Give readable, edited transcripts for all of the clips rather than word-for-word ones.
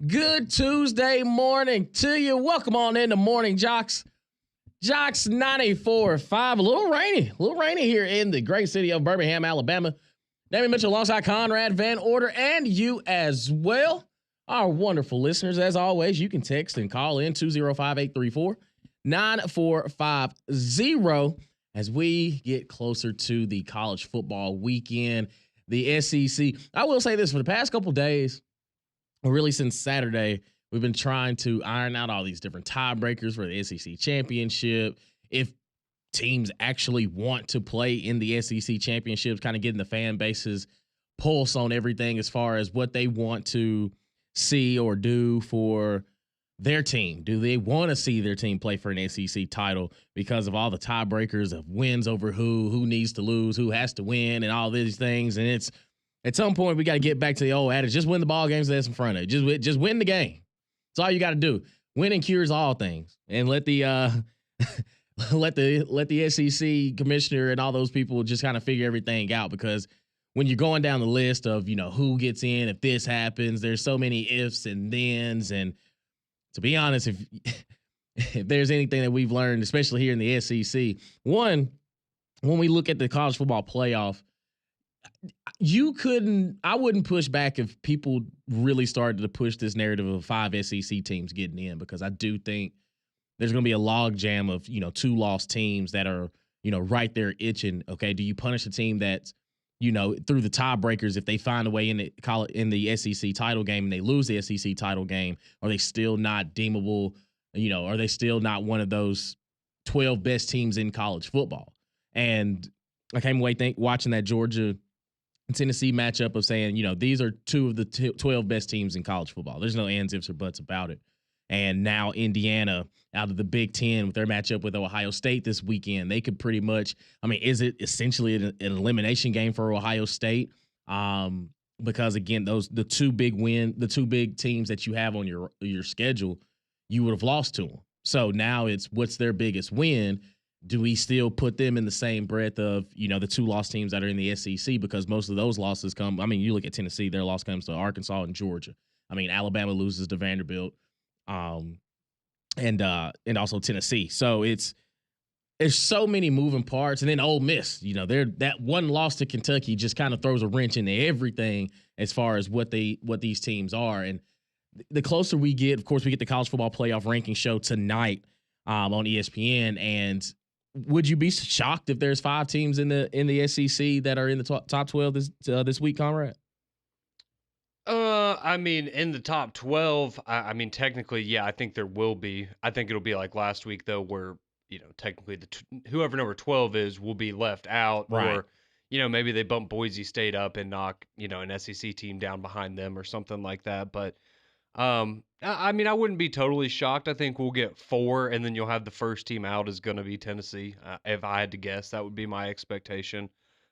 Good Tuesday morning to you. Welcome on into Morning JOX. JOX 94.5. A little rainy here in the great city of Birmingham, Alabama. Damien Mitchell alongside Conrad Van Order and you as well. Our wonderful listeners, as always, you can text and call in 205-834-9450 as we get closer to the college football weekend, the SEC. I will say this, for the past couple days, really since Saturday, we've been trying to iron out all these different tiebreakers for the SEC championship. If teams actually want to play in the SEC championships, kind of getting the fan base's pulse on everything as far as what they want to see or do for their team. Do they want to see their team play for an SEC title because of all the tiebreakers of wins over who needs to lose, who has to win, and all these things? And it's at some point we got to get back to the old adage: just win the ball games that's in front of it. Just win the game. That's all you got to do. Winning cures all things, and let the let the SEC commissioner and all those people just kind of figure everything out. Because when you're going down the list of who gets in, if this happens, there's so many ifs and thens. And to be honest, if there's anything that we've learned, especially here in the SEC, one, when we look at the college football playoff, I wouldn't push back if people really started to push this narrative of 5 SEC teams getting in, because I do think there's going to be a log jam of, 2 lost teams that are, right there itching. Okay, do you punish a team that's, through the tiebreakers, if they find a way in the SEC title game and they lose the SEC title game, are they still not deemable? Are they still not one of those 12 best teams in college football? And I came away watching that Georgia Tennessee matchup of saying, these are 2 of the 12 best teams in college football. There's no ands, ifs, or buts about it. And now Indiana, out of the Big Ten, with their matchup with Ohio State this weekend, they could pretty much, is it essentially an elimination game for Ohio State? Because again, the two big teams that you have on your schedule, you would have lost to them. So now it's, what's their biggest win? Do we still put them in the same breath of, the 2 lost teams that are in the SEC? Because most of those losses come, you look at Tennessee, their loss comes to Arkansas and Georgia. Alabama loses to Vanderbilt, and also Tennessee. So there's so many moving parts. And then Ole Miss, that one loss to Kentucky just kind of throws a wrench into everything as far as what these teams are. And the closer we get, of course, we get the college football playoff ranking show tonight on ESPN. And would you be shocked if there's 5 teams in the SEC that are in the top 12 this week, Conrad? In the top 12, technically, yeah, I think there will be. I think it'll be like last week, though, where, technically whoever number 12 is will be left out. Right. Or, maybe they bump Boise State up and knock, an SEC team down behind them or something like that. But, I wouldn't be totally shocked. I think we'll get 4, and then you'll have the first team out is going to be Tennessee. If I had to guess, that would be my expectation.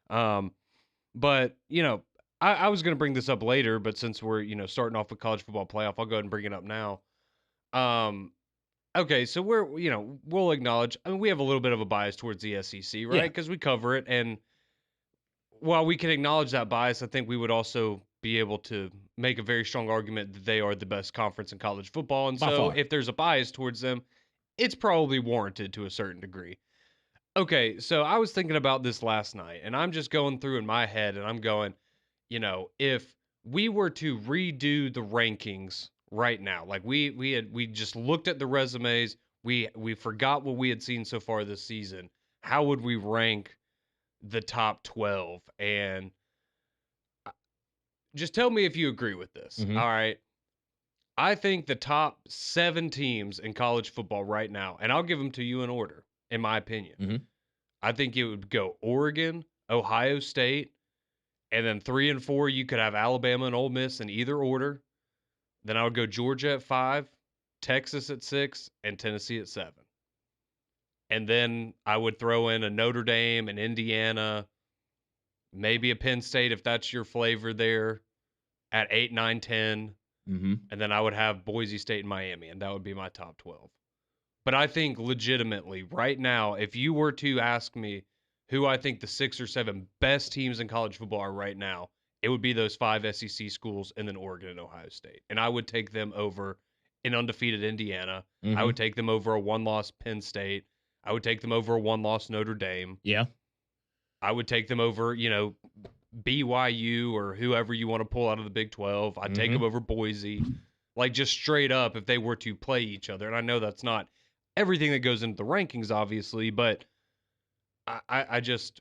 But, I was going to bring this up later, but since we're, starting off with college football playoff, I'll go ahead and bring it up now. Okay, so we'll acknowledge, we have a little bit of a bias towards the SEC, right? Because we cover it. And while we can acknowledge that bias, I think we would also be able to make a very strong argument that they are the best conference in college football. And so if there's a bias towards them, it's probably warranted to a certain degree. Okay, so I was thinking about this last night, and I'm just going through in my head, and I'm going, if we were to redo the rankings right now, like we just looked at the resumes, we forgot what we had seen so far this season, how would we rank the top 12? And just tell me if you agree with this. Mm-hmm. All right. I think the top 7 teams in college football right now, and I'll give them to you in order, in my opinion. Mm-hmm. I think it would go Oregon, Ohio State, and then 3 and 4, you could have Alabama and Ole Miss in either order. Then I would go Georgia at 5, Texas at 6, and Tennessee at 7. And then I would throw in a Notre Dame and Indiana, maybe a Penn State if that's your flavor there, at 8, 9, 10. Mm-hmm. And then I would have Boise State and Miami, and that would be my top 12. But I think legitimately right now, if you were to ask me who I think the 6 or 7 best teams in college football are right now, it would be those 5 SEC schools and then Oregon and Ohio State. And I would take them over an undefeated Indiana. I would take them over a 1-loss Penn State. I would take them over a 1-loss Notre Dame. Yeah. I would take them over, BYU or whoever you want to pull out of the Big 12. I'd take them over Boise. Like, just straight up if they were to play each other. And I know that's not everything that goes into the rankings, obviously, but I just,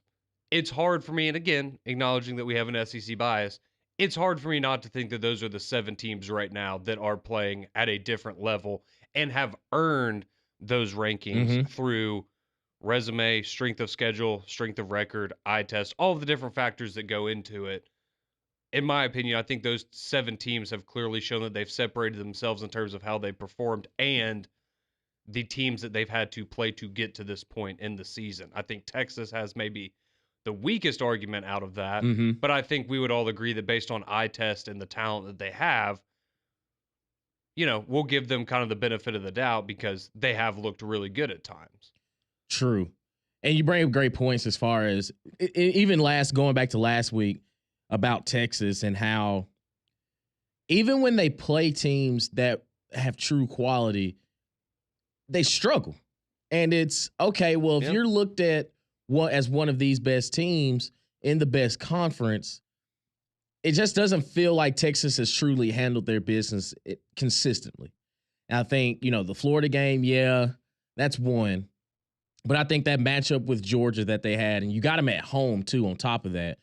it's hard for me, and again, acknowledging that we have an SEC bias, it's hard for me not to think that those are the 7 teams right now that are playing at a different level and have earned those rankings through resume, strength of schedule, strength of record, eye test, all of the different factors that go into it. In my opinion, I think those 7 teams have clearly shown that they've separated themselves in terms of how they performed and the teams that they've had to play to get to this point in the season. I think Texas has maybe the weakest argument out of that, but I think we would all agree that based on eye test and the talent that they have, we'll give them kind of the benefit of the doubt because they have looked really good at times. True. And you bring up great points as far as even going back to last week about Texas and how even when they play teams that have true quality, they struggle. And it's okay, well, if you're looked at as one of these best teams in the best conference, it just doesn't feel like Texas has truly handled their business consistently. And I think, the Florida game, that's one. But I think that matchup with Georgia that they had, and you got them at home too on top of that,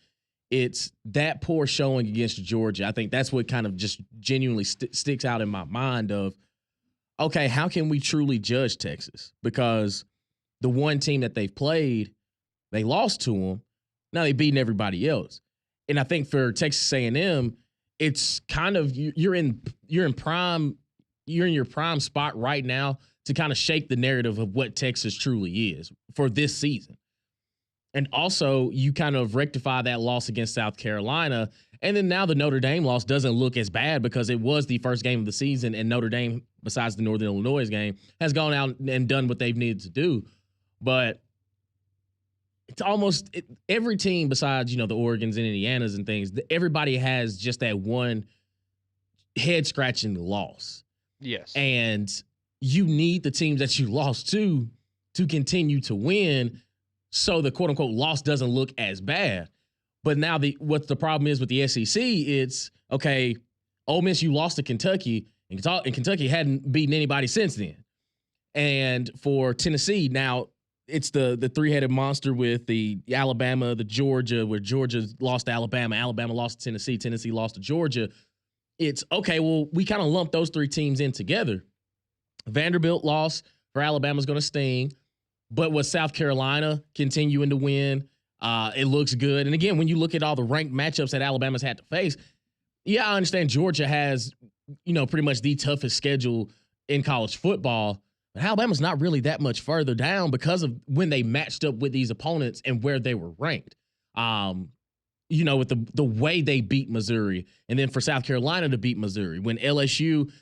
it's that poor showing against Georgia. I think that's what kind of just genuinely sticks out in my mind of, okay, how can we truly judge Texas? Because the one team that they've played, they lost to them. Now they've beaten everybody else. And I think for Texas A&M, it's kind of you're in your prime spot right now to kind of shake the narrative of what Texas truly is for this season. And also, you kind of rectify that loss against South Carolina. And then now the Notre Dame loss doesn't look as bad because it was the first game of the season, and Notre Dame, besides the Northern Illinois game, has gone out and done what they've needed to do. But it's almost every team besides, the Oregons and Indianas and things, everybody has just that one head-scratching loss. Yes. And you need the teams that you lost to continue to win so the quote-unquote loss doesn't look as bad. But now what the problem is with the SEC, it's, okay, Ole Miss, you lost to Kentucky, and Kentucky hadn't beaten anybody since then. And for Tennessee, now it's the three-headed monster with the Alabama, the Georgia, where Georgia lost to Alabama, Alabama lost to Tennessee, Tennessee lost to Georgia. It's, okay, well, we kind of lumped those 3 teams in together. Vanderbilt loss for Alabama's going to sting, but with South Carolina continuing to win, it looks good. And again, when you look at all the ranked matchups that Alabama's had to face, I understand Georgia has, pretty much the toughest schedule in college football, but Alabama's not really that much further down because of when they matched up with these opponents and where they were ranked. With the way they beat Missouri, and then for South Carolina to beat Missouri, when LSU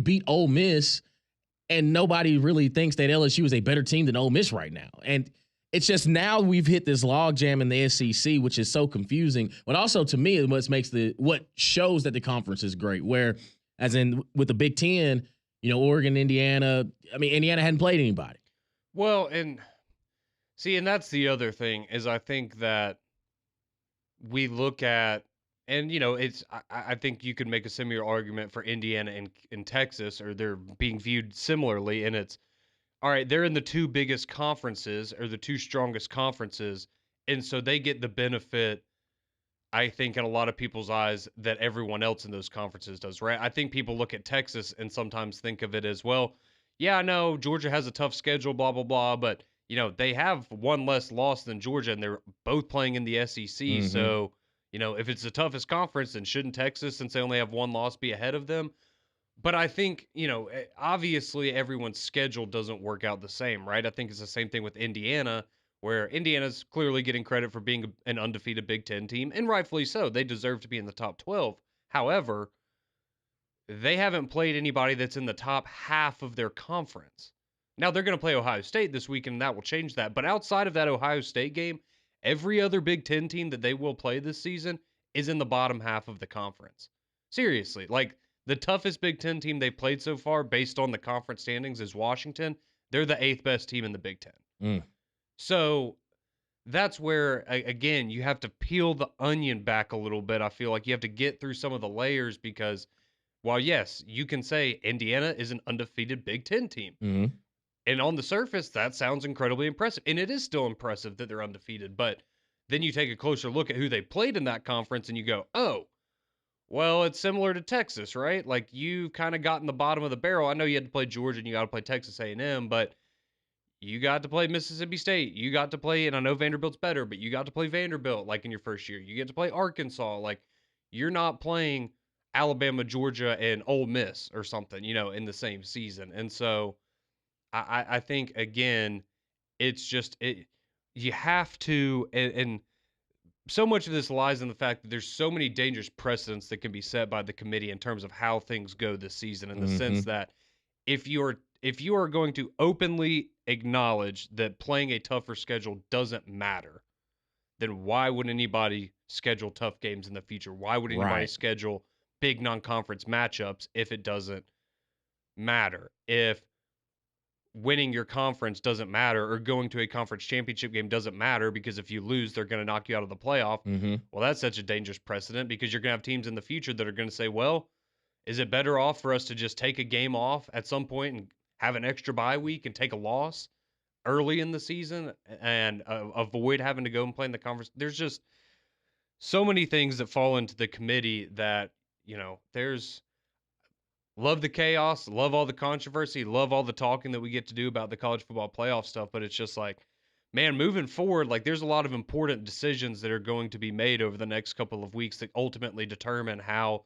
beat Ole Miss, and nobody really thinks that LSU is a better team than Ole Miss right now. And it's just now we've hit this logjam in the SEC, which is so confusing. But also, to me, what shows that the conference is great. Where, as in with the Big Ten, Oregon, Indiana. I mean, Indiana hadn't played anybody. Well, and that's the other thing is I think that we look at. And, I think you could make a similar argument for Indiana and Texas, or they're being viewed similarly. And it's, all right, they're in the 2 biggest conferences or the 2 strongest conferences. And so they get the benefit, I think, in a lot of people's eyes that everyone else in those conferences does, right? I think people look at Texas and sometimes think of it as, well, yeah, I know Georgia has a tough schedule, blah, blah, blah. But, they have 1 less loss than Georgia, and they're both playing in the SEC. So, if it's the toughest conference, then shouldn't Texas, since they only have 1 loss, be ahead of them? But I think, obviously everyone's schedule doesn't work out the same, right? I think it's the same thing with Indiana, where Indiana's clearly getting credit for being an undefeated Big Ten team, and rightfully so. They deserve to be in the top 12. However, they haven't played anybody that's in the top half of their conference. Now, they're going to play Ohio State this weekend, and that will change that. But outside of that Ohio State game, Every other Big Ten team that they will play this season is in the bottom half of the conference. Seriously, like the toughest Big Ten team they played so far based on the conference standings is Washington. They're the 8th best team in the Big Ten. Mm. So that's where, again, you have to peel the onion back a little bit. I feel like you have to get through some of the layers because while, yes, you can say Indiana is an undefeated Big Ten team. Mm-hmm. And on the surface, that sounds incredibly impressive. And it is still impressive that they're undefeated. But then you take a closer look at who they played in that conference and you go, oh, well, it's similar to Texas, right? Like you kind of got in the bottom of the barrel. I know you had to play Georgia and you got to play Texas A&M, but you got to play Mississippi State. You got to play, and I know Vanderbilt's better, but you got to play Vanderbilt like in your first year. You get to play Arkansas. Like you're not playing Alabama, Georgia, and Ole Miss or something, in the same season. And so I think again, it's just you have to, and so much of this lies in the fact that there's so many dangerous precedents that can be set by the committee in terms of how things go this season, in the sense that if you are going to openly acknowledge that playing a tougher schedule doesn't matter, then why would anybody schedule tough games in the future? Why would anybody schedule big non-conference matchups if it doesn't matter? If winning your conference doesn't matter, or going to a conference championship game doesn't matter because if you lose, they're going to knock you out of the playoff. Well, that's such a dangerous precedent because you're going to have teams in the future that are going to say, well, is it better off for us to just take a game off at some point and have an extra bye week and take a loss early in the season and avoid having to go and play in the conference? There's just so many things that fall into the committee that, there's love the chaos, love all the controversy, love all the talking that we get to do about the college football playoff stuff. But it's just like, man, moving forward, like there's a lot of important decisions that are going to be made over the next couple of weeks that ultimately determine how,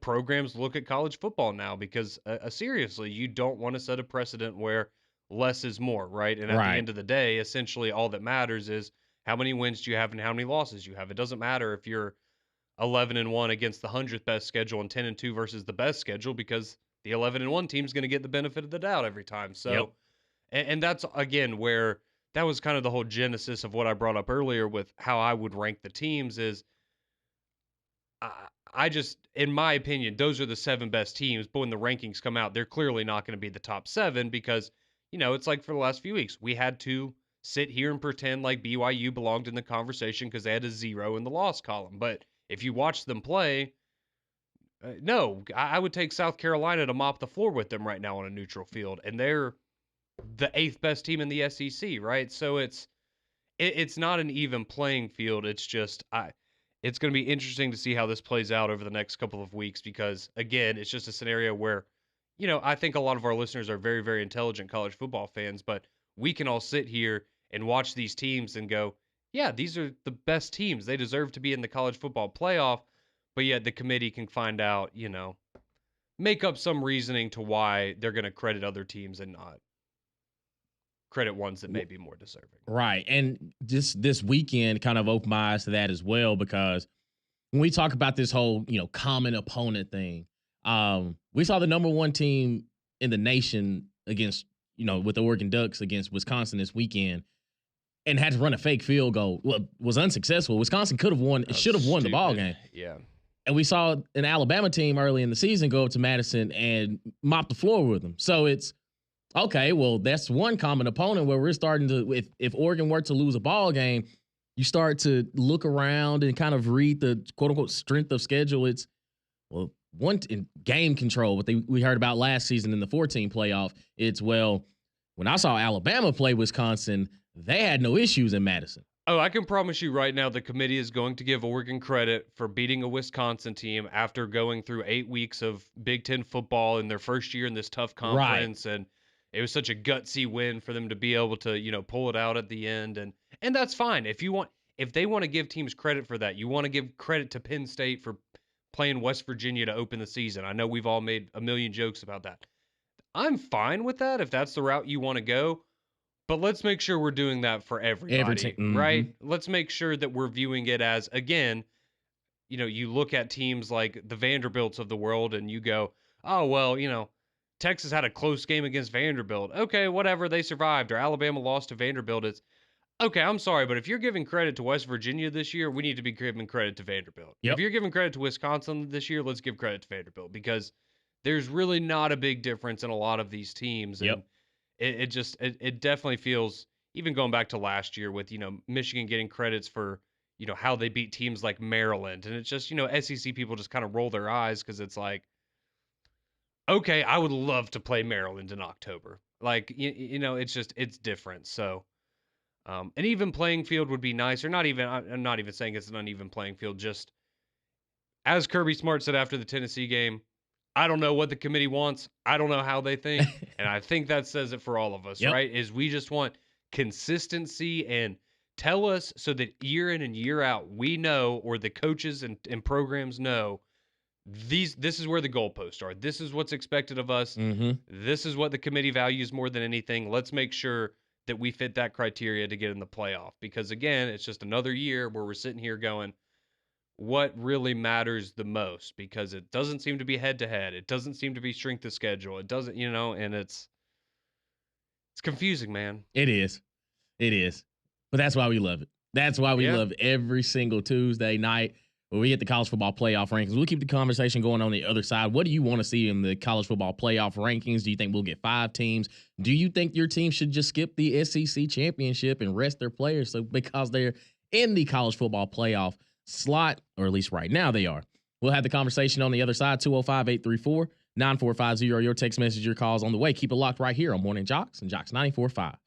programs look at college football now, because seriously, you don't want to set a precedent where less is more, right? And at the end of the day, essentially all that matters is how many wins do you have and how many losses you have. It doesn't matter if you're 11-1 against the 100th best schedule and 10-2 versus the best schedule, because the 11-1 team is going to get the benefit of the doubt every time. So, and that's again where that was kind of the whole genesis of what I brought up earlier with how I would rank the teams is I just, in my opinion, those are the 7 best teams. But when the rankings come out, they're clearly not going to be the top 7 because, it's like for the last few weeks, we had to sit here and pretend like BYU belonged in the conversation because they had a 0 in the loss column. But if you watch them play, no, I would take South Carolina to mop the floor with them right now on a neutral field. And they're the 8th best team in the SEC, right? So it's not an even playing field. It's just it's going to be interesting to see how this plays out over the next couple of weeks because, again, it's just a scenario where, I think a lot of our listeners are very, very intelligent college football fans, but we can all sit here and watch these teams and go, yeah, these are the best teams. They deserve to be in the college football playoff, but yet the committee can find out, make up some reasoning to why they're going to credit other teams and not credit ones that may be more deserving. Right. And this weekend kind of opened my eyes to that as well, because when we talk about this whole, common opponent thing, we saw the number 1 team in the nation against, with the Oregon Ducks against Wisconsin this weekend and had to run a fake field goal. Well, was unsuccessful. Wisconsin could have won. It should have won the ball game. Yeah. And we saw an Alabama team early in the season go up to Madison and mop the floor with them. So it's, okay, well, that's one common opponent where we're starting to, if Oregon were to lose a ball game, you start to look around and kind of read the quote unquote strength of schedule. It's, well, one in game control, what we heard about last season in the 14 playoff. It's, well, when I saw Alabama play Wisconsin, they had no issues in Madison. Oh, I can promise you right now the committee is going to give Oregon credit for beating a Wisconsin team after going through 8 weeks of Big Ten football in their first year in this tough conference. Right. And it was such a gutsy win for them to be able to, pull it out at the end. And that's fine. If they want to give teams credit for that, you want to give credit to Penn State for playing West Virginia to open the season. I know we've all made a million jokes about that. I'm fine with that if that's the route you want to go. But let's make sure we're doing that for everybody, right? Let's make sure that we're viewing it as, again, you look at teams like the Vanderbilts of the world and you go, oh, well, Texas had a close game against Vanderbilt. Okay, whatever, they survived. Or Alabama lost to Vanderbilt. Okay, I'm sorry, but if you're giving credit to West Virginia this year, we need to be giving credit to Vanderbilt. If Yep. you're giving credit to Wisconsin this year, let's give credit to Vanderbilt because there's really not a big difference in a lot of these teams, Yep. and it definitely feels, even going back to last year with Michigan getting credits for how they beat teams like Maryland, and it's just SEC people just kind of roll their eyes because it's like, okay, I would love to play Maryland in October, like it's just it's different. So an even playing field would be nice, or not even. I'm not even saying it's an uneven playing field. Just as Kirby Smart said after the Tennessee game, I don't know what the committee wants. I don't know how they think, and I think that says it for all of us, Yep. right? Is we just want consistency and tell us so that year in and year out we know, or the coaches and programs know this is where the goalposts are. This is what's expected of us. Mm-hmm. This is what the committee values more than anything. Let's make sure that we fit that criteria to get in the playoff. Because again, it's just another year where we're sitting here going, what really matters the most? Because it doesn't seem to be head to head. It doesn't seem to be strength of schedule. It doesn't, and it's confusing, man. It is. It is. But that's why we love it. That's why we Yeah. love every single Tuesday night where we get the college football playoff rankings. We'll keep the conversation going on the other side. What do you want to see in the college football playoff rankings? Do you think we'll get 5 teams? Do you think your team should just skip the SEC championship and rest their players so because they're in the college football playoff slot, or at least right now they are? We'll have the conversation on the other side. 205-834-9450. Your text message, your calls on the way. Keep it locked right here on Morning JOX and JOX 94.5.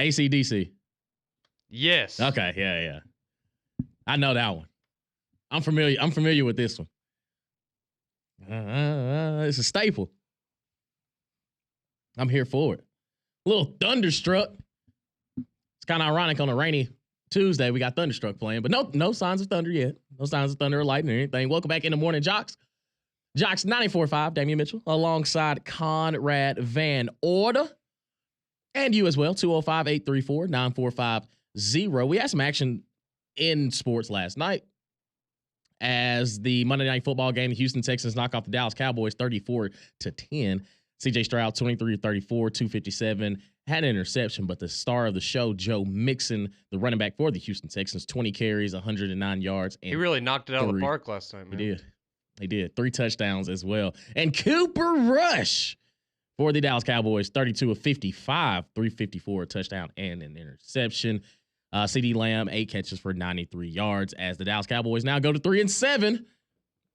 AC/DC. Yes. Okay, yeah. I know that one. I'm familiar with this one. It's a staple. I'm here for it. A little Thunderstruck. It's kind of ironic on a rainy Tuesday. We got Thunderstruck playing, but no signs of thunder yet. No signs of thunder or lightning or anything. Welcome back in the Morning JOX. JOX 94.5, Damian Mitchell, alongside Conrad Van Order. And you as well, 205-834-9450. We had some action in sports last night as the Monday Night Football game, the Houston Texans knock off the Dallas Cowboys 34-10. CJ Stroud, 23-34, 257, had an interception, but the star of the show, Joe Mixon, the running back for the Houston Texans, 20 carries, 109 yards. And he really knocked it out of the park last time, man. He did. 3 touchdowns as well. And Cooper Rush for the Dallas Cowboys, 32 of 55, 354, a touchdown and an interception. CD Lamb, 8 catches for 93 yards as the Dallas Cowboys now go to 3-7,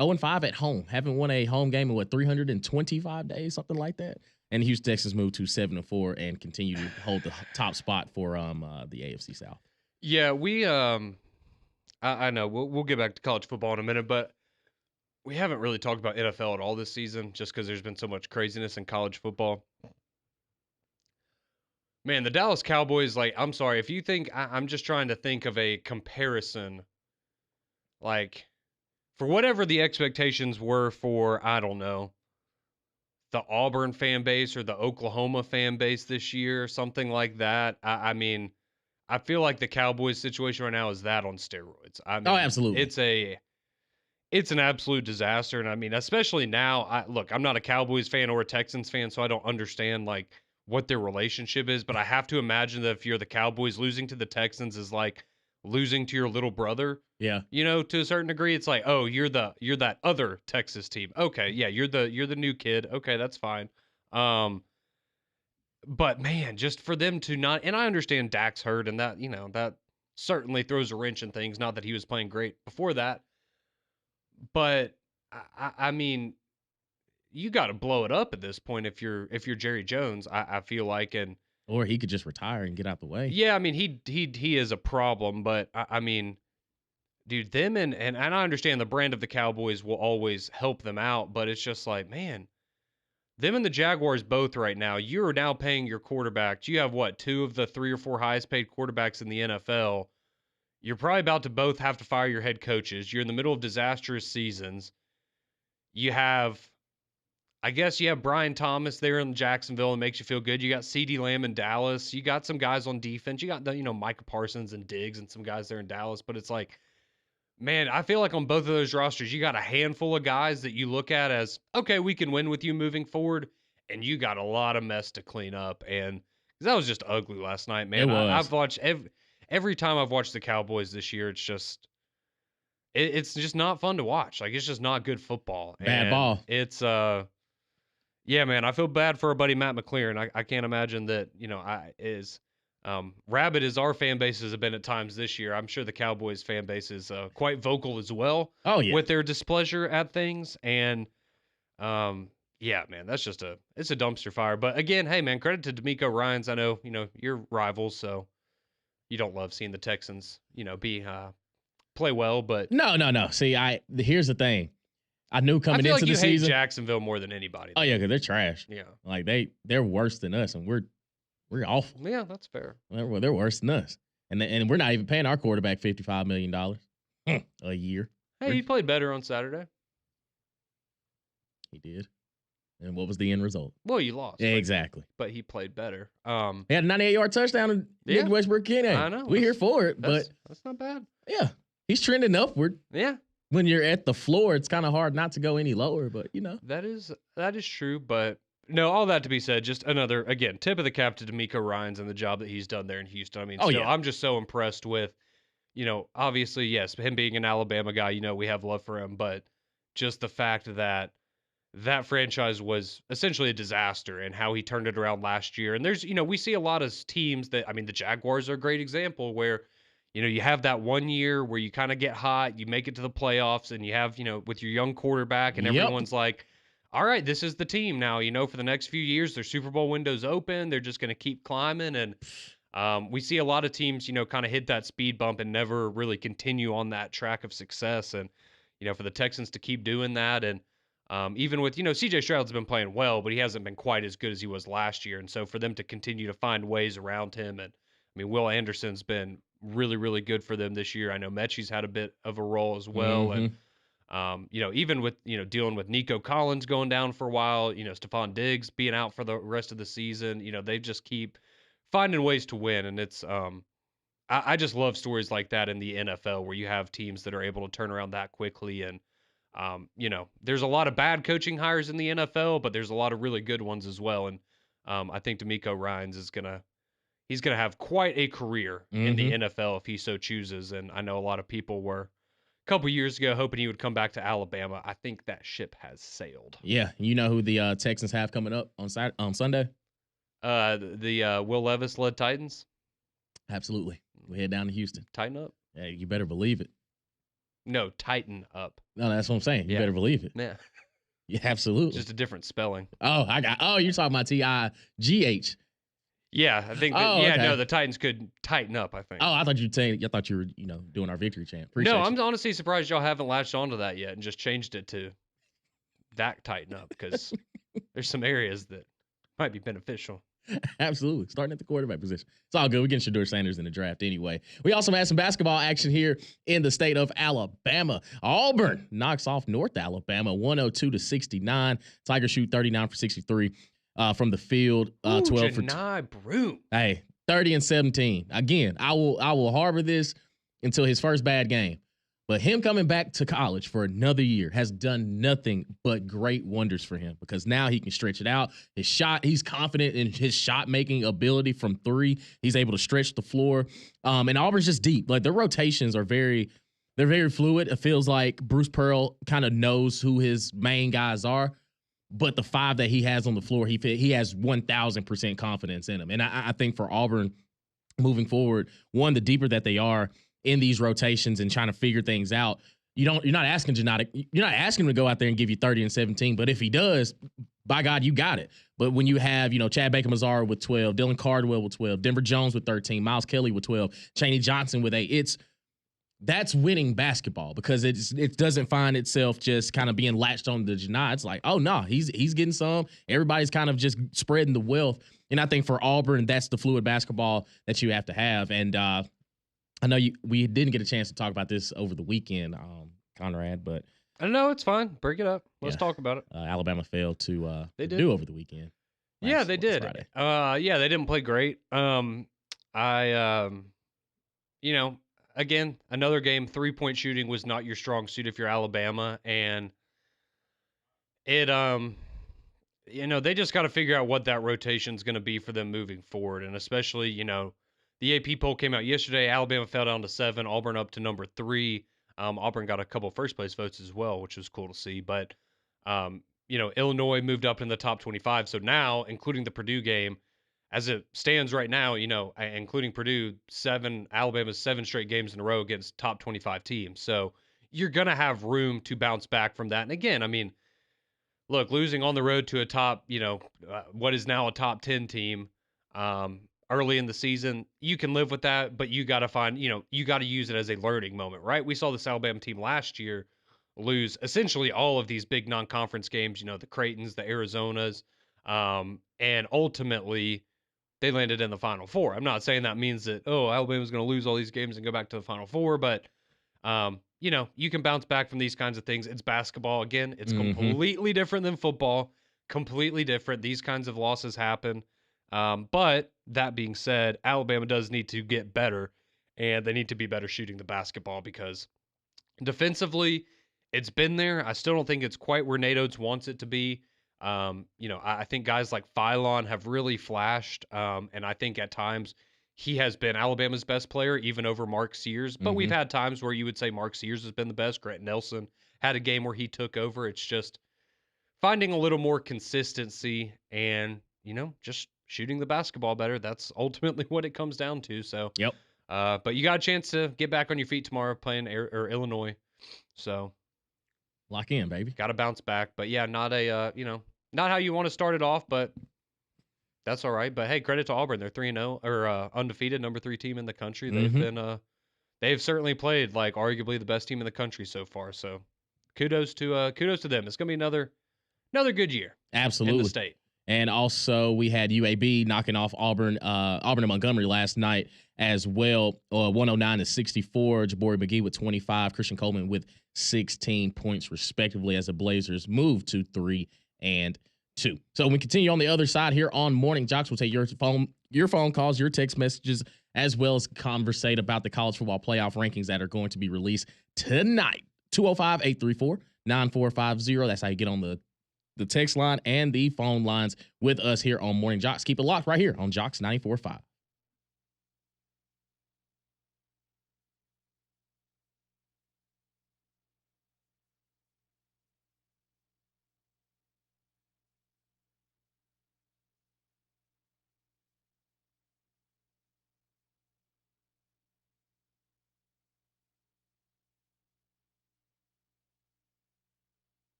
0-5 at home. Haven't won a home game in 325 days, something like that. And the Houston Texans moved to 7-4 and continue to hold the top spot for the AFC South. Yeah, we I know we'll get back to college football in a minute, but we haven't really talked about NFL at all this season just because there's been so much craziness in college football. Man, the Dallas Cowboys, like, I'm sorry, if you think, I'm just trying to think of a comparison, like, for whatever the expectations were for, I don't know, the Auburn fan base or the Oklahoma fan base this year, something like that. I mean, I feel like the Cowboys situation right now is that on steroids. I mean, absolutely. It's an absolute disaster. And I mean, especially now, I'm not a Cowboys fan or a Texans fan, so I don't understand, like, what their relationship is, but I have to imagine that if you're the Cowboys, losing to the Texans is like losing to your little brother. Yeah. You know, to a certain degree, it's like, oh, you're that other Texas team. Okay, yeah, you're the new kid. Okay, that's fine. But man, just for them to not, and I understand Dak's hurt, and that, you know, that certainly throws a wrench in things. Not that he was playing great before that, but I mean, you got to blow it up at this point if you're Jerry Jones. I feel like, and or he could just retire and get out the way. Yeah, I mean, he is a problem, but I mean, dude, them and I understand the brand of the Cowboys will always help them out, but it's just like, man, them and the Jaguars both right now, you're now paying your quarterback. You have what, 2 of the 3 or 4 highest paid quarterbacks in the NFL. You're probably about to both have to fire your head coaches. You're in the middle of disastrous seasons. I guess you have Brian Thomas there in Jacksonville and makes you feel good. You got CD Lamb in Dallas. You got some guys on defense. You got, Micah Parsons and Diggs and some guys there in Dallas. But it's like, man, I feel like on both of those rosters, you got a handful of guys that you look at as, okay, we can win with you moving forward. And you got a lot of mess to clean up. And that was just ugly last night, man. It was. I've watched every time I've watched the Cowboys this year, it's just not fun to watch. Like, it's just not good football. Bad ball. It's, yeah, man, I feel bad for our buddy Matt McLaren. I can't imagine that, rabid as our fan bases have been at times this year. I'm sure the Cowboys fan base is quite vocal as well. Oh, yeah. With their displeasure at things. And, yeah, man, it's a dumpster fire. But again, hey, man, credit to D'Amico Ryans. I know, you're rivals, so you don't love seeing the Texans, play well, but No. See, here's the thing. I knew coming into the season. You hate Jacksonville more than anybody. Oh yeah, because they're trash. Yeah, like they're worse than us, and we're awful. Yeah, that's fair. They're worse than us, and we're not even paying our quarterback $55 million a year. Hey, he played better on Saturday. He did. And what was the end result? Well, you lost. Yeah, exactly. But he played better. He had a 98-yard touchdown in Westbrook County. I know. We're here for it, but that's not bad. Yeah, he's trending upward. Yeah. When you're at the floor, it's kind of hard not to go any lower, but that is true. But no, all that to be said, just another, again, tip of the cap to D'Amico Ryans and the job that he's done there in Houston. I mean, I'm just so impressed with, obviously, yes, him being an Alabama guy, we have love for him, but just the fact that franchise was essentially a disaster and how he turned it around last year. And there's, we see a lot of teams that, I mean, the Jaguars are a great example where, you have that 1 year where you kind of get hot, you make it to the playoffs, and you have, with your young quarterback, and everyone's like, all right, this is the team now, for the next few years, their Super Bowl window's open. They're just going to keep climbing. And We see a lot of teams, kind of hit that speed bump and never really continue on that track of success. And, for the Texans to keep doing that. And even with, CJ Stroud's been playing well, but he hasn't been quite as good as he was last year. And so for them to continue to find ways around him, and I mean, Will Anderson's been really, really good for them this year. I know Mechie's had a bit of a role as well. And, even with, dealing with Nico Collins going down for a while, Stephon Diggs being out for the rest of the season, they just keep finding ways to win. And it's, I just love stories like that in the NFL where you have teams that are able to turn around that quickly. And, there's a lot of bad coaching hires in the NFL, but there's a lot of really good ones as well. And I think D'Amico Ryans he's gonna have quite a career in the NFL if he so chooses. And I know a lot of people were a couple years ago hoping he would come back to Alabama. I think that ship has sailed. Yeah, you know who the Texans have coming up on Sunday? The Will Levis led Titans. Absolutely. We head down to Houston. Tighten up. Yeah, you better believe it. No, tighten up. No, that's what I'm saying. You better believe it. Yeah. Yeah, absolutely. Just a different spelling. Oh, you're talking about T-I-G-H. Yeah, I think that, the Titans could tighten up, I think. Oh, I thought you were, doing our victory chant. Appreciate I'm you. honestly surprised y'all haven't latched onto that yet and just changed it to that tighten up, because there's some areas that might be beneficial. Absolutely. Starting at the quarterback position. It's all good. We're getting Shedeur Sanders in the draft anyway. We also had some basketball action here in the state of Alabama. Auburn knocks off North Alabama 102-69. Tigers shoot 39 for 63 from the field. 12 for Janai Broome. Hey, 30 and 17. Again, I will harbor this until his first bad game. But him coming back to college for another year has done nothing but great wonders for him, because now he can stretch it out. His shot, he's confident in his shot-making ability from three. He's able to stretch the floor. And Auburn's just deep. Like, their rotations are they're very fluid. It feels like Bruce Pearl kind of knows who his main guys are. But the five that he has on the floor, he has 1,000% confidence in them. And I think for Auburn moving forward, one, the deeper that they are in these rotations and trying to figure things out, you're not asking him to go out there and give you 30 and 17. But if he does, by God, you got it. But when you have, Chad Baker-Mazara with 12, Dylan Cardwell with 12, Denver Jones with 13, Miles Kelly with 12, Chaney Johnson with 8, that's winning basketball, because it doesn't find itself just kind of being latched on to Janai. It's like, oh no, he's getting some. Everybody's kind of just spreading the wealth. And I think for Auburn, that's the fluid basketball that you have to have. And I know we didn't get a chance to talk about this over the weekend, Conrad, but I don't know. It's fine. Bring it up. Let's talk about it. Alabama failed to do over the weekend. Yeah, they did. Friday. They didn't play great. Again, another game, 3-point shooting was not your strong suit if you're Alabama. And it, they just got to figure out what that rotation is going to be for them moving forward. And especially, the AP poll came out yesterday. Alabama fell down to 7, Auburn up to number 3. Auburn got a couple first place votes as well, which was cool to see. But, Illinois moved up in the top 25. So now, including the Purdue game, as it stands right now, including Purdue, Alabama's 7 straight games in a row against top 25 teams. So you're going to have room to bounce back from that. And again, I mean, look, losing on the road to a top, what is now a top 10 team early in the season, you can live with that, but you got to find, you got to use it as a learning moment, right? We saw this Alabama team last year lose essentially all of these big non-conference games, the Creightons, the Arizonas, and ultimately they landed in the Final Four. I'm not saying that means that, Alabama's going to lose all these games and go back to the Final Four, but, you can bounce back from these kinds of things. It's basketball. Again, it's completely different than football, completely different. These kinds of losses happen. But that being said, Alabama does need to get better, and they need to be better shooting the basketball, because defensively, it's been there. I still don't think it's quite where Nate Oates wants it to be. I think guys like Phylon have really flashed, and I think at times he has been Alabama's best player, even over Mark Sears. But we've had times where you would say Mark Sears has been the best. Grant Nelson had a game where he took over. It's just finding a little more consistency and, just shooting the basketball better. That's ultimately what it comes down to. So, yep. But you got a chance to get back on your feet tomorrow playing Illinois. So lock in, baby. Got to bounce back. But yeah, not how you want to start it off, but That's all right. But hey, credit to Auburn. They're 3-0 or undefeated, number 3 team in the country. They've Mm-hmm. been they've certainly played like arguably the best team in the country so far. So kudos to them. It's gonna be another good year in the Absolutely. state. And also we had UAB knocking off Auburn and Montgomery last night as well. 109-64. Jabari McGee with 25, Christian Coleman with 16 points respectively as the Blazers move to 3-2. So we continue on the other side here on Morning JOX. We'll take your phone calls, your text messages, as well as conversate about the college football playoff rankings that are going to be released tonight. 205-834-9450. That's how you get on the text line and the phone lines with us here on Morning JOX. Keep it locked right here on JOX 94.5.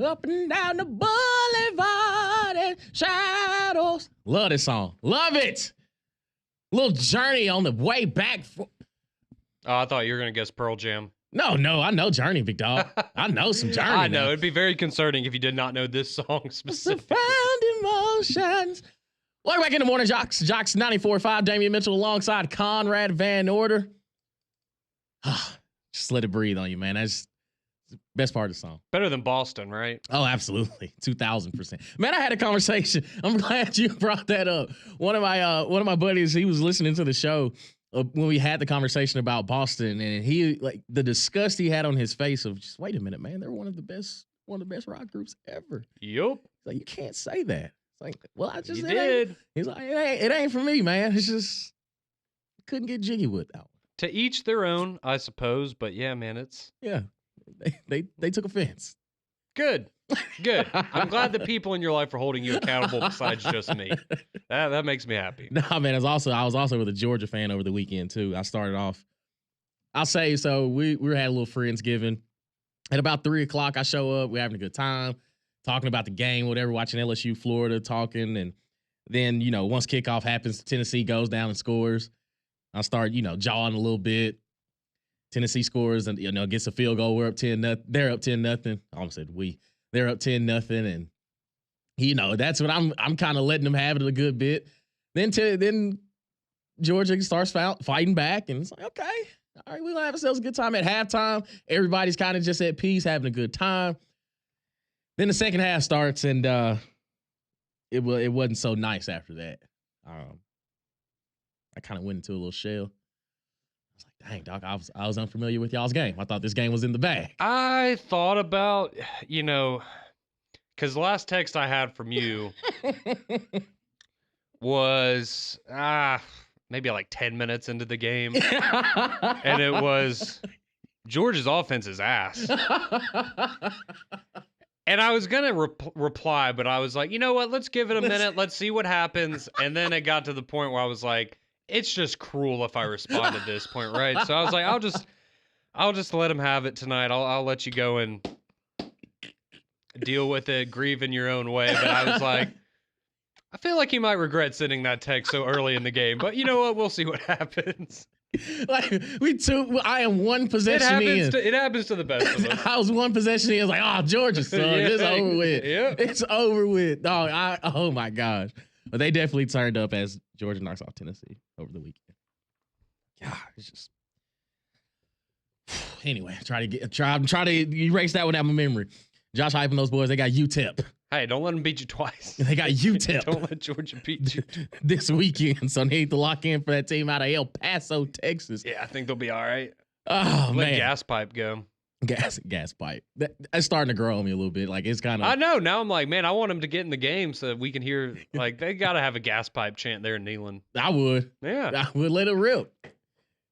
Up and down the bus. Boulevard and shadows. Love this song. Love it. Little Journey on the way back. Oh, I thought you were going to guess Pearl Jam. No, I know Journey, big dog. I know some Journey. I know. Now. It'd be very concerning if you did not know this song specifically. Found emotions. Welcome back in the Morning JOX. JOX 94.5, Damian Mitchell alongside Conrad Van Order. Just let it breathe on you, man. That's the best part of the song. Better than Boston, right? Oh, absolutely. 2,000%. Man, I had a conversation. I'm glad you brought that up. One of my buddies, he was listening to the show when we had the conversation about Boston, and he, like, the disgust he had on his face of just, wait a minute, man, they're one of the best rock groups ever. Yup. Like, you can't say that. It's like, well, I just did. He's like, it ain't for me, man. It's just couldn't get jiggy with that one. To each their own, I suppose. But yeah, man, it's they took offense. Good. I'm glad the people in your life are holding you accountable besides just me. That makes me happy. Nah, man, I was also with a Georgia fan over the weekend too. I started off. I'll say so. We had a little Friendsgiving. At about 3:00, I show up. We're having a good time, talking about the game, whatever, watching LSU, Florida, talking, and then once kickoff happens, Tennessee goes down and scores. I start jawing a little bit. Tennessee scores and gets a field goal. We're up 10-0. They're up 10-0. I almost said we. They're up 10-0, and that's what I'm kind of letting them have it a good bit. Then Georgia starts fighting back, and it's like, okay, all right, we're gonna have ourselves a good time at halftime. Everybody's kind of just at peace, having a good time. Then the second half starts, and it wasn't so nice after that. I kind of went into a little shell. I was like, dang, Doc, I was unfamiliar with y'all's game. I thought this game was in the bag. I thought about, because the last text I had from you was maybe like 10 minutes into the game. And it was Georgia's offense is ass. And I was going to reply, but I was like, you know what? Let's give it a minute. Let's see what happens. And then it got to the point where I was like, it's just cruel if I respond at this point, right? So I was like, I'll just let him have it tonight. I'll let you go and deal with it, grieve in your own way. But I was like, I feel like he might regret sending that text so early in the game. But you know what? We'll see what happens. Like I am one possession in. It happens to the best of us. I was one possession in. I was like, oh, Georgia, son, it's over with. Yeah. It's over with. Dog, oh my gosh. But they definitely turned up as Georgia knocks off Tennessee over the weekend. God, it's just. Anyway, I'm trying to erase that one out of my memory. Josh hyping those boys. They got UTEP. Hey, don't let them beat you twice. They got UTEP. Don't let Georgia beat you this weekend. So they need to lock in for that team out of El Paso, Texas. Yeah, I think they'll be all right. Oh, Let man. gas pipe go. Gas pipe. That's starting to grow on me a little bit. Like, it's kind of. I know. Now I'm like, man, I want them to get in the game so that we can hear. Like, they got to have a gas pipe chant there in Neyland. I would. Yeah. I would let it rip.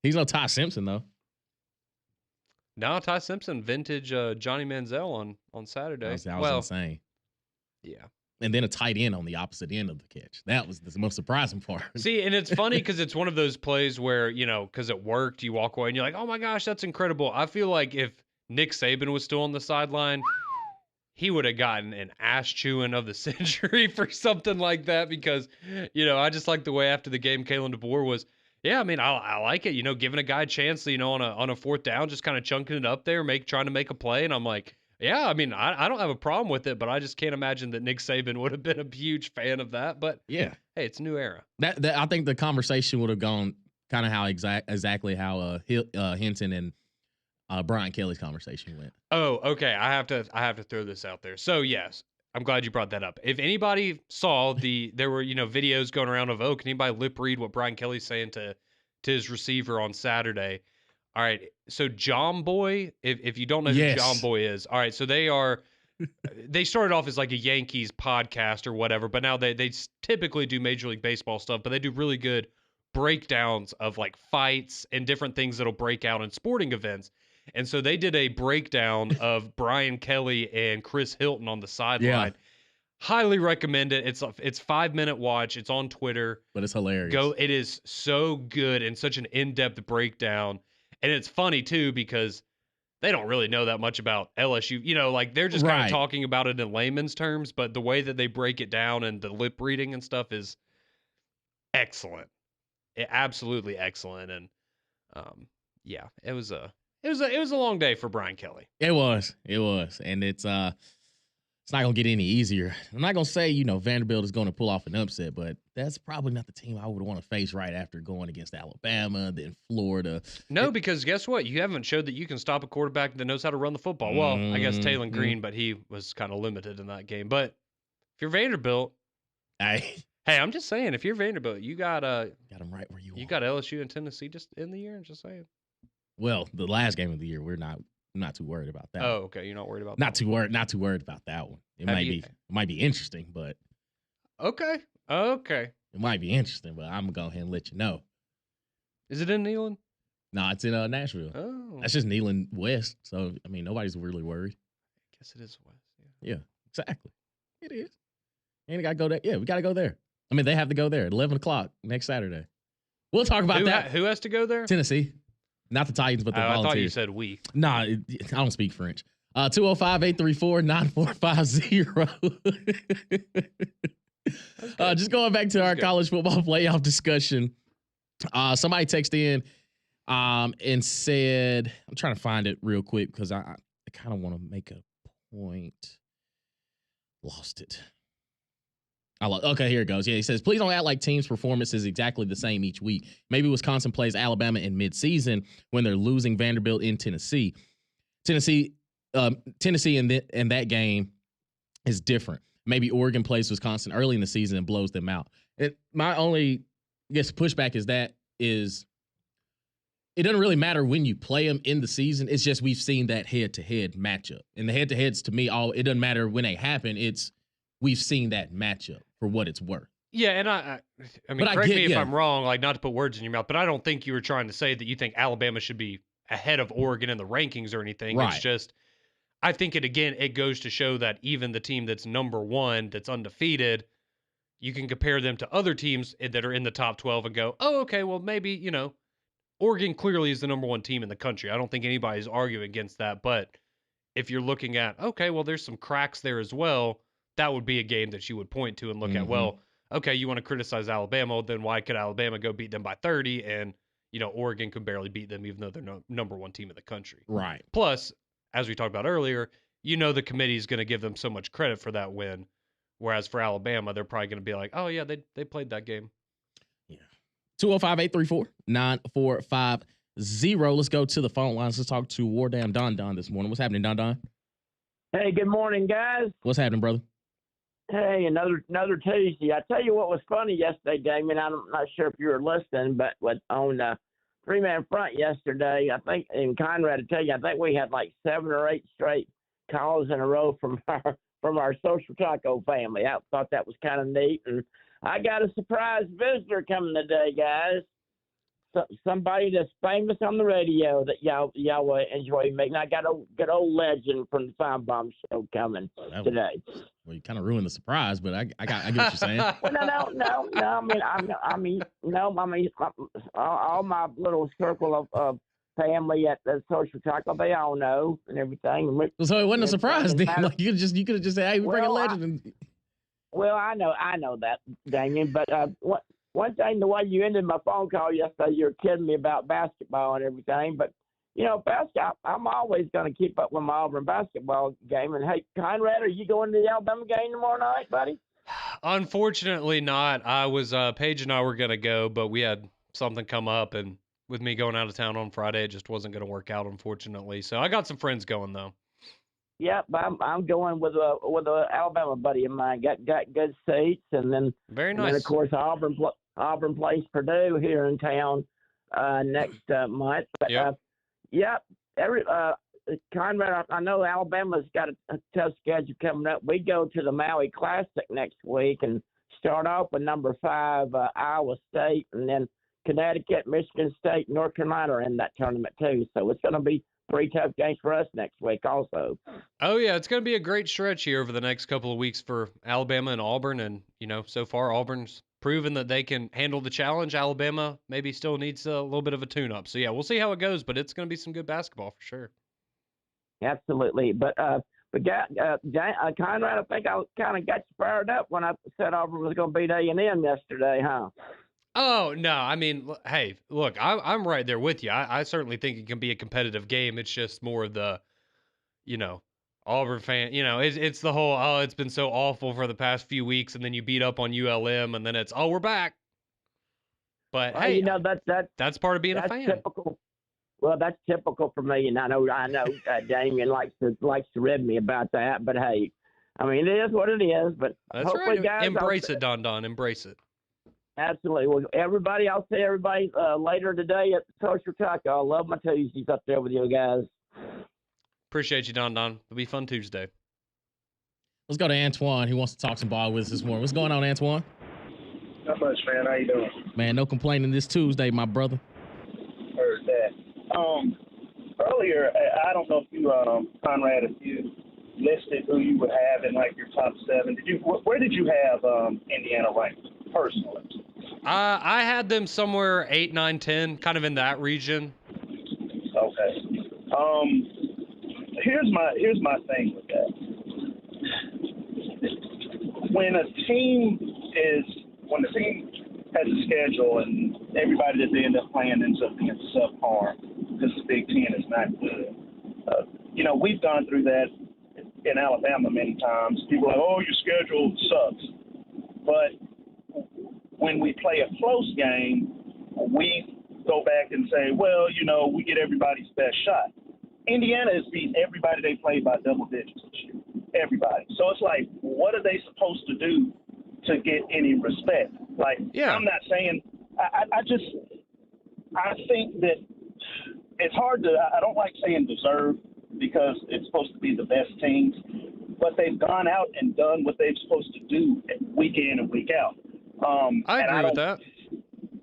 He's no Ty Simpson, though. No, Ty Simpson, vintage Johnny Manziel on Saturday. That was insane. Yeah. And then a tight end on the opposite end of the catch. That was the most surprising part. See, and it's funny because it's one of those plays where, because it worked, you walk away and you're like, oh my gosh, that's incredible. I feel like if Nick Saban was still on the sideline, he would have gotten an ass chewing of the century for something like that because, I just like the way after the game, Kalen DeBoer was, yeah, I mean, I like it, giving a guy a chance, on a fourth down, just kind of chunking it up there, trying to make a play. And I'm like, yeah, I mean, I don't have a problem with it, but I just can't imagine that Nick Saban would have been a huge fan of that. But yeah, hey, it's a new era. That I think the conversation would have gone kind of how exactly how Hinton and Brian Kelly's conversation went. Oh, okay. I have to throw this out there. So yes, I'm glad you brought that up. If anybody saw there were videos going around of can anybody lip read what Brian Kelly's saying to his receiver on Saturday? All right. So John Boy, if you don't know who John Boy is, all right. So they started off as like a Yankees podcast or whatever, but now they typically do Major League Baseball stuff, but they do really good breakdowns of like fights and different things that'll break out in sporting events. And so they did a breakdown of Brian Kelly and Chris Hilton on the sideline. Yeah. Highly recommend it. It's 5-minute watch. It's on Twitter. But it's hilarious. It is so good and such an in-depth breakdown. And it's funny too because they don't really know that much about LSU. You know, like they're just kind of talking about it in layman's terms, but the way that they break it down and the lip reading and stuff is excellent. Absolutely excellent. And yeah, it was a long day for Brian Kelly. It was, and it's not gonna get any easier. I'm not gonna say Vanderbilt is going to pull off an upset, but that's probably not the team I would want to face right after going against Alabama, then Florida. No, because guess what? You haven't showed that you can stop a quarterback that knows how to run the football. Well, I guess Taylon Green, but he was kind of limited in that game. But if you're Vanderbilt, hey, I'm just saying, if you're Vanderbilt, you got them right where you are. You got LSU and Tennessee just in the year. Just saying. Well, the last game of the year, I'm not too worried about that. Oh, okay. You're not worried about that. Not too worried about that one. It might be interesting, but okay. It might be interesting, but I'm gonna go ahead and let you know. Is it in Neyland? No, it's in Nashville. Oh, that's just Neyland West. So I mean, nobody's really worried. I guess it is West. Yeah, exactly. It is. And we gotta go there. Yeah, we gotta go there. I mean, they have to go there at 11 o'clock next Saturday. We'll talk about that. Who has to go there? Tennessee. Not the Titans, but the Volunteers. I thought you said we. Nah, I don't speak French. 205-834-9450. Just going back to our college football playoff discussion. Somebody texted in and said, I'm trying to find it real quick because I kind of want to make a point. Lost it. Okay, here it goes. Yeah, he says, please don't act like teams' performance is exactly the same each week. Maybe Wisconsin plays Alabama in midseason when they're losing Vanderbilt in Tennessee. Tennessee in that game is different. Maybe Oregon plays Wisconsin early in the season and blows them out. My only, pushback is it doesn't really matter when you play them in the season. It's just we've seen that head-to-head matchup. And the head-to-heads, to me, it doesn't matter when they happen. We've seen that matchup for what it's worth. Yeah, and I mean, correct me if I'm wrong, like not to put words in your mouth, but I don't think you were trying to say that you think Alabama should be ahead of Oregon in the rankings or anything. Right. It's just, I think it goes to show that even the team that's number one, that's undefeated, you can compare them to other teams that are in the top 12 and go, oh, okay, well, maybe, Oregon clearly is the number one team in the country. I don't think anybody's arguing against that. But if you're looking at, okay, well, there's some cracks there as well, that would be a game that you would point to and look at, well, okay, you want to criticize Alabama, then why could Alabama go beat them by 30 and, Oregon could barely beat them even though they're number one team in the country. Right. Plus, as we talked about earlier, the committee is going to give them so much credit for that win. Whereas for Alabama, they're probably going to be like, oh, yeah, they played that game. Yeah. 205-834-9450. Let's go to the phone lines. Let's talk to War Damn Don this morning. What's happening, Don? Hey, good morning, guys. What's happening, brother? Hey, another Tuesday. I tell you what was funny yesterday, Damon. I'm not sure if you were listening, but on three-man front yesterday, I think, and Conrad to tell you, I think we had like 7 or 8 straight calls in a row from our Social Taco family. I thought that was kind of neat, and I got a surprise visitor coming today, guys. Somebody that's famous on the radio that y'all will enjoy meeting. I got a good old legend from the Fine Bomb Show coming today. Well, you kind of ruined the surprise, but I get what you're saying. Well, no. All my little circle of family at the Social Taco, they all know and everything. So it wasn't a surprise, then. Like you could have just said, "Hey, we bring a legend." Well, I know that, Damien, but one thing, the way you ended my phone call yesterday, you were kidding me about basketball and everything. But, basketball, I'm always going to keep up with my Auburn basketball game. And, hey, Conrad, are you going to the Alabama game tomorrow night, buddy? Unfortunately not. Paige and I were going to go, but we had something come up. And with me going out of town on Friday, it just wasn't going to work out, unfortunately. So I got some friends going, though. Yep, I'm going with a Alabama buddy of mine. Got good seats, and then very nice. And then of course Auburn plays Purdue here in town next month. But, Conrad, I know Alabama's got a tough schedule coming up. We go to the Maui Classic next week and start off with number 5 Iowa State, and then Connecticut, Michigan State, North Carolina are in that tournament too. So it's going to be 3 tough games for us next week also. Oh, yeah, it's going to be a great stretch here over the next couple of weeks for Alabama and Auburn. And, so far Auburn's proven that they can handle the challenge. Alabama maybe still needs a little bit of a tune-up. So, yeah, we'll see how it goes, but it's going to be some good basketball for sure. Absolutely. Conrad, I think I kind of got you fired up when I said Auburn was going to beat A&M yesterday, huh? Oh no, I mean, hey, look, I'm right there with you. I certainly think it can be a competitive game. It's just more of the, you know, Auburn fan. It's the whole, oh, it's been so awful for the past few weeks, and then you beat up on ULM, and then it's, oh, we're back. But Well, hey, that's part of being a that's fan. typical. Well, that's typical for me, and I know Damien likes to rib me about that. But hey, I mean, it is what it is. But That's hopefully, right. guys, Embrace it, Don. Embrace it. absolutely. Well, everybody, I'll see everybody later today at Social Taco. I love my Tuesdays up there with you guys. Appreciate you, Don. It'll be fun Tuesday. Let's go to Antoine. He wants to talk some ball with us this morning. What's going on, Antoine? Not much, man. How you doing? Man, no complaining this Tuesday, my brother. Heard that. Earlier, I don't know if you, Conrad, if you listed who you would have in like your top 7. Where did you have Indiana ranked personally? I had them somewhere 8, 9, 10, kind of in that region. Okay. Here's my thing with that. When the team has a schedule and everybody that they end up playing ends up being subpar because the Big Ten is not good. We've gone through that in Alabama many times. People are like, oh, your schedule sucks. But when we play a close game, we go back and say, well, we get everybody's best shot. Indiana has beat everybody they played by double digits this year. Everybody. So it's like, what are they supposed to do to get any respect? Like, yeah. I'm not saying I think that it's hard to, I don't like saying deserve because it's supposed to be the best teams, but they've gone out and done what they're supposed to do week in and week out. I agree with that.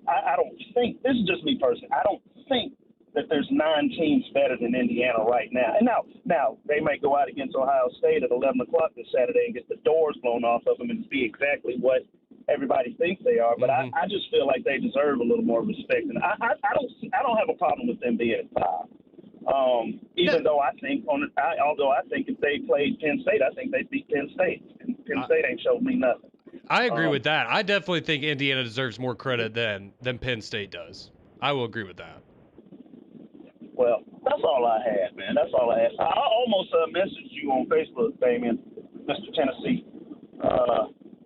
I don't think, this is just me personally, I don't think that there's 9 teams better than Indiana right now. And now they may go out against Ohio State at 11 o'clock this Saturday and get the doors blown off of them and be exactly what everybody thinks they are. But I just feel like they deserve a little more respect. And I don't have a problem with them being at 5. Although I think if they played Penn State, I think they'd beat Penn State. And Penn State ain't showed me nothing. I agree with that. I definitely think Indiana deserves more credit than Penn State does. I will agree with that. Well, that's all I had, man. That's all I had. I almost messaged you on Facebook, Damien, Mr. Tennessee.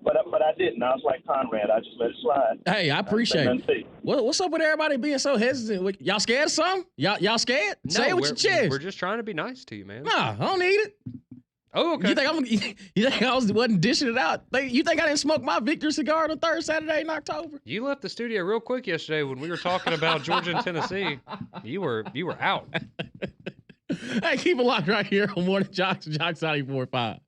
But I didn't. I was like Conrad. I just let it slide. Hey, I appreciate it. What's up with everybody being so hesitant? Y'all scared of something? Y'all scared? No, say it with your chest. We're just trying to be nice to you, man. Nah, I don't need it. Oh, okay. You think I wasn't dishing it out? You think I didn't smoke my Victor cigar on the third Saturday in October? You left the studio real quick yesterday when we were talking about Georgia and Tennessee. You were out. Hey, keep it locked right here on Morning JOX, JOX 94.5.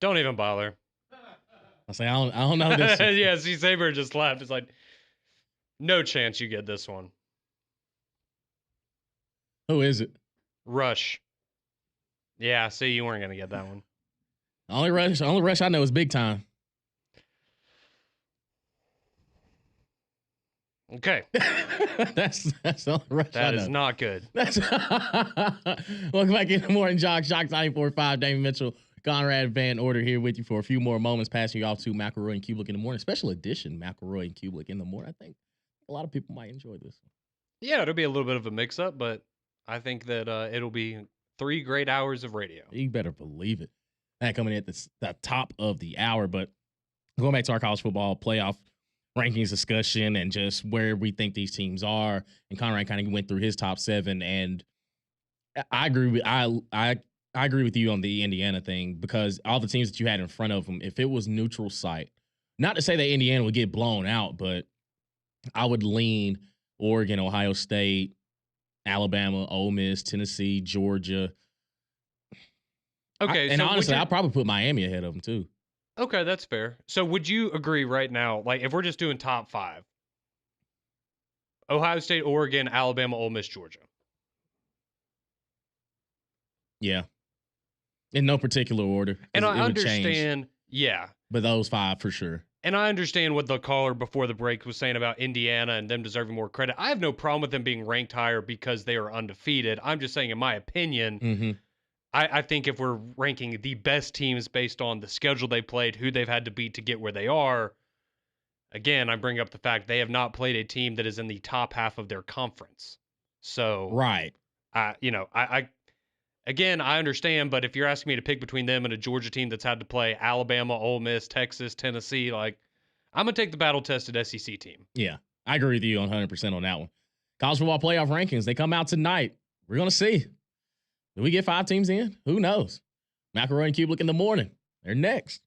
Don't even bother. I say, I don't know this one. Yeah, see, Saber just laughed. It's like, no chance you get this one. Who is it? Rush. Yeah, see, you weren't going to get that one. Only rush I know is Big Time. Okay. that's the only rush I know. That is not good. Welcome back in the Morning JOX. JOX 94.5. Damon Mitchell, Conrad Van Order here with you for a few more moments, passing you off to McElroy and Kubelik in the morning. Special edition McElroy and Kubelik in the morning. I think a lot of people might enjoy this. Yeah, it'll be a little bit of a mix-up, but I think that it'll be 3 great hours of radio. You better believe it. That coming at the top of the hour, but going back to our college football playoff rankings discussion and just where we think these teams are, and Conrad kind of went through his top 7, and I agree with I agree with you on the Indiana thing, because all the teams that you had in front of them, if it was neutral site, not to say that Indiana would get blown out, but I would lean Oregon, Ohio State, Alabama, Ole Miss, Tennessee, Georgia. Okay, and honestly, I'll probably put Miami ahead of them too. Okay, that's fair. So would you agree right now, like if we're just doing top 5, Ohio State, Oregon, Alabama, Ole Miss, Georgia? Yeah. In no particular order. And I understand, yeah. But those 5 for sure. And I understand what the caller before the break was saying about Indiana and them deserving more credit. I have no problem with them being ranked higher because they are undefeated. I'm just saying, in my opinion, I think if we're ranking the best teams based on the schedule they played, who they've had to beat to get where they are, again, I bring up the fact they have not played a team that is in the top half of their conference. So, right. Again, I understand, but if you're asking me to pick between them and a Georgia team that's had to play Alabama, Ole Miss, Texas, Tennessee, like, I'm going to take the battle-tested SEC team. Yeah, I agree with you 100% on that one. College football playoff rankings, they come out tonight. We're going to see. Do we get 5 teams in? Who knows? McElroy and Kubelik in the morning. They're next.